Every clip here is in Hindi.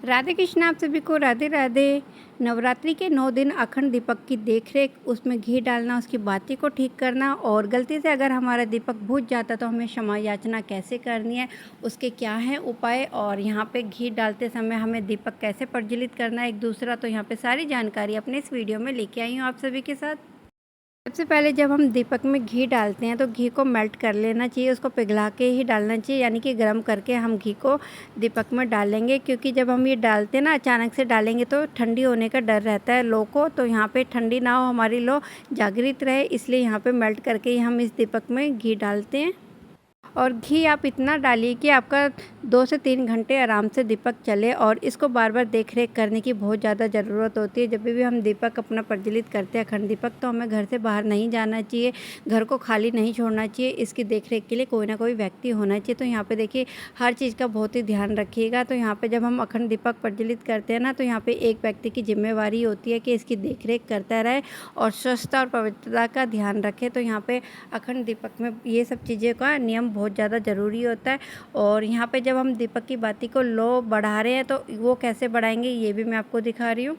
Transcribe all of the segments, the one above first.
राधे कृष्ण। आप सभी को राधे राधे। नवरात्रि के 9 दिन अखंड दीपक की देखरेख, उसमें घी डालना, उसकी बाती को ठीक करना और गलती से अगर हमारा दीपक बुझ जाता तो हमें क्षमा याचना कैसे करनी है, उसके क्या हैं उपाय, और यहाँ पे घी डालते समय हमें दीपक कैसे प्रज्वलित करना है एक दूसरा, तो यहाँ पे सारी जानकारी अपने इस वीडियो में लेके आई हूँ आप सभी के साथ। सबसे पहले जब हम दीपक में घी डालते हैं तो घी को मेल्ट कर लेना चाहिए, उसको पिघला के ही डालना चाहिए, यानी कि गर्म करके हम घी को दीपक में डालेंगे। क्योंकि जब हम ये डालते हैं ना, अचानक से डालेंगे तो ठंडी होने का डर रहता है लो को, तो यहाँ पे ठंडी ना हो, हमारी लो जागृत रहे, इसलिए यहाँ पे मेल्ट करके ही हम इस दीपक में घी डालते हैं। और घी आप इतना डालिए कि आपका 2 से 3 घंटे आराम से दीपक चले, और इसको बार बार देख रेख करने की बहुत ज़्यादा ज़रूरत होती है। जब भी हम दीपक अपना प्रज्वलित करते हैं अखंड दीपक, तो हमें घर से बाहर नहीं जाना चाहिए, घर को खाली नहीं छोड़ना चाहिए। इसकी देख रेख के लिए कोई ना कोई व्यक्ति होना चाहिए। तो यहाँ पे देखिए हर चीज़ का बहुत ही ध्यान रखिएगा। तो यहाँ पे जब हम अखंड दीपक प्रज्वलित करते हैं ना, तो यहाँ पे एक व्यक्ति की जिम्मेवारी होती है कि इसकी देख रेख करता रहे और स्वच्छता और पवित्रता का ध्यान रखे। तो यहाँ पे अखंड दीपक में ये सब चीज़ें का नियम बहुत ज़्यादा ज़रूरी होता है। और यहाँ पे जब हम दीपक की बाती को लो बढ़ा रहे हैं तो वो कैसे बढ़ाएंगे ये भी मैं आपको दिखा रही हूँ।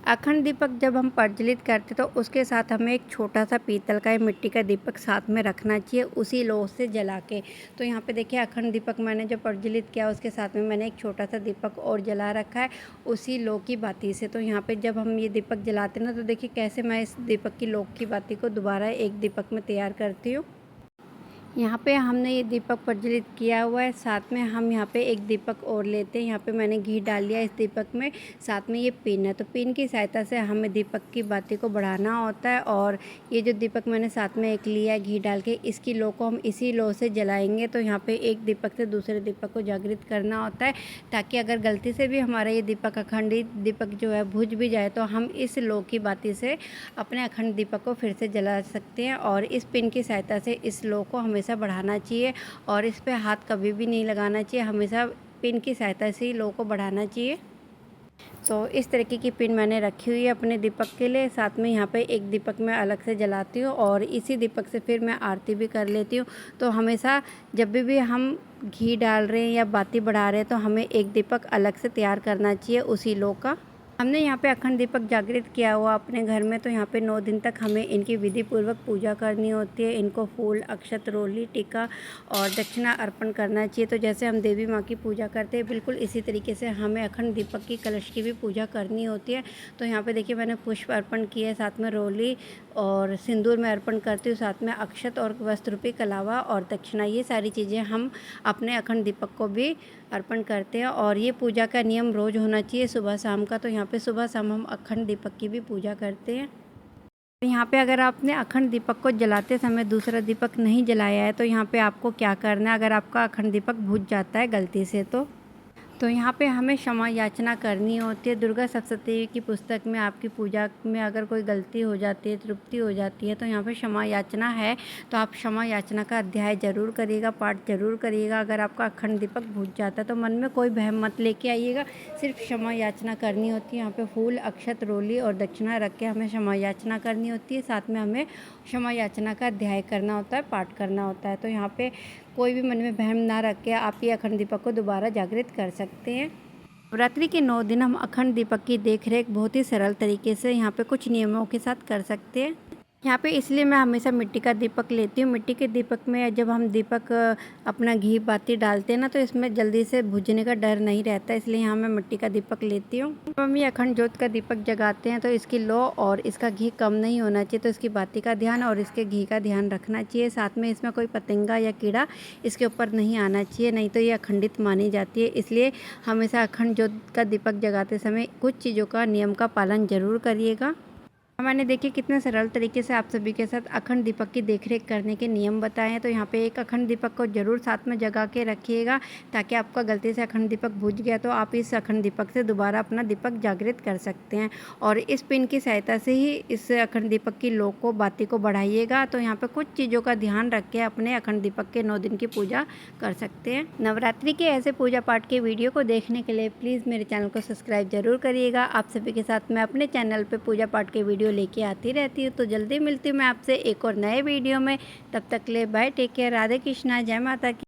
अखंड दीपक जब हम प्रज्वलित करते तो उसके साथ हमें एक छोटा सा पीतल का या मिट्टी का दीपक साथ में रखना चाहिए, उसी लो से जला के। तो यहाँ पे देखिए अखंड दीपक मैंने जो प्रज्वलित किया उसके साथ में मैंने एक छोटा सा दीपक और जला रखा है उसी लो की बाती से। तो यहाँ पे जब हम ये दीपक जलाते हैं ना, तो देखिए कैसे मैं इस दीपक की लो की बाती को दोबारा एक दीपक में तैयार करती हूँ। यहाँ पे हमने ये दीपक प्रज्वलित किया हुआ है, साथ में हम यहाँ पे एक दीपक और लेते हैं। यहाँ पे मैंने घी डाल लिया इस दीपक में, साथ में ये पिन है, तो पिन की सहायता से हमें दीपक की बाती को बढ़ाना होता है। और ये जो दीपक मैंने साथ में एक लिया है घी डाल के, इसकी लो को हम इसी लो से जलाएंगे। तो यहाँ पे एक दीपक से दूसरे दीपक को जागृत करना होता है, ताकि अगर गलती से भी हमारा ये दीपक अखंडित दीपक जो है बुझ भी जाए तो हम इस लो की बाती से अपने अखंड दीपक को फिर से जला सकते हैं। और इस पिन की सहायता से इस लो को हमेशा बढ़ाना चाहिए और इस पे हाथ कभी भी नहीं लगाना चाहिए, हमेशा पिन की सहायता से ही लो को बढ़ाना चाहिए। तो इस तरीके की पिन मैंने रखी हुई है अपने दीपक के लिए। साथ में यहाँ पे एक दीपक मैं अलग से जलाती हूँ और इसी दीपक से फिर मैं आरती भी कर लेती हूँ। तो हमेशा जब भी हम घी डाल रहे हैं या बाती बढ़ा रहे हैं तो हमें एक दीपक अलग से तैयार करना चाहिए उसी लो का। हमने यहाँ पे अखंड दीपक जागृत किया हुआ अपने घर में, तो यहाँ पे 9 दिन तक हमें इनकी विधि पूर्वक पूजा करनी होती है। इनको फूल, अक्षत, रोली, टीका और दक्षिणा अर्पण करना चाहिए। तो जैसे हम देवी माँ की पूजा करते हैं बिल्कुल इसी तरीके से हमें अखंड दीपक की कलश की भी पूजा करनी होती है। तो यहाँ पे देखिए मैंने पुष्प अर्पण किए, साथ में रोली और सिंदूर में अर्पण करती हूँ, साथ में अक्षत और वस्त्र रूपी कलावा और दक्षिणा, ये सारी चीज़ें हम अपने अखंड दीपक को भी अर्पण करते हैं। और ये पूजा का नियम रोज़ होना चाहिए सुबह शाम का। तो यहाँ पे सुबह शाम हम अखंड दीपक की भी पूजा करते हैं। यहाँ पे अगर आपने अखंड दीपक को जलाते समय दूसरा दीपक नहीं जलाया है तो यहाँ पे आपको क्या करना है, अगर आपका अखंड दीपक बुझ जाता है गलती से तो यहाँ पे हमें क्षमा याचना करनी होती है। दुर्गा सप्तशती की पुस्तक में आपकी पूजा में अगर कोई गलती हो जाती है, त्रुटि हो जाती है, तो यहाँ पे क्षमा याचना है। तो आप क्षमा याचना का अध्याय ज़रूर करिएगा, पाठ ज़रूर करिएगा। अगर आपका अखंड दीपक बुझ जाता है तो मन में कोई वहम मत लेके आइएगा, सिर्फ क्षमा याचना करनी होती है। यहाँ पे फूल, अक्षत, रोली और दक्षिणा रख के हमें क्षमा याचना करनी होती है। साथ में हमें क्षमा याचना का अध्याय करना होता है, पाठ करना होता है। तो यहाँ पे कोई भी मन में वहम ना रख के आप ये अखंड दीपक को दोबारा जागृत कर सकते हैं। नवरात्रि के 9 दिन हम अखंड दीपक की देखरेख बहुत ही सरल तरीके से यहाँ पे कुछ नियमों के साथ कर सकते हैं। यहाँ पे इसलिए मैं हमेशा मिट्टी का दीपक लेती हूँ। मिट्टी के दीपक में जब हम दीपक अपना घी बाती डालते हैं ना, तो इसमें जल्दी से बुझने का डर नहीं रहता, इसलिए यहाँ मैं मिट्टी का दीपक लेती हूँ। जब हम ये अखंड ज्योत का दीपक जगाते हैं तो इसकी लो और इसका घी कम नहीं होना चाहिए, तो इसकी बाती का ध्यान और इसके घी का ध्यान रखना चाहिए। साथ में इसमें कोई पतंगा या कीड़ा इसके ऊपर नहीं आना चाहिए, नहीं तो ये अखंडित मानी जाती है। इसलिए हमेशा अखंड ज्योत का दीपक जगाते समय कुछ चीज़ों का नियम का पालन ज़रूर करिएगा। मैंने देखिए कितने सरल तरीके से आप सभी के साथ अखंड दीपक की देखरेख करने के नियम बताए हैं। तो यहाँ पे एक अखंड दीपक को ज़रूर साथ में जगा के रखिएगा, ताकि आपका गलती से अखंड दीपक बुझ गया तो आप इस अखंड दीपक से दोबारा अपना दीपक जागृत कर सकते हैं। और इस पिन की सहायता से ही इस अखंड दीपक की लो को बाती को बढ़ाइएगा। तो यहाँ पर कुछ चीज़ों का ध्यान रख के अपने अखंड दीपक के 9 दिन की पूजा कर सकते हैं। नवरात्रि के ऐसे पूजा पाठ के वीडियो को देखने के लिए प्लीज़ मेरे चैनल को सब्सक्राइब ज़रूर करिएगा। आप सभी के साथ मैं अपने चैनल पर पूजा पाठ के वीडियो लेके आती रहती हूँ। तो जल्दी मिलती हूँ मैं आपसे एक और नए वीडियो में। तब तक ले bye, take care, Radhe Krishna, जय माता की।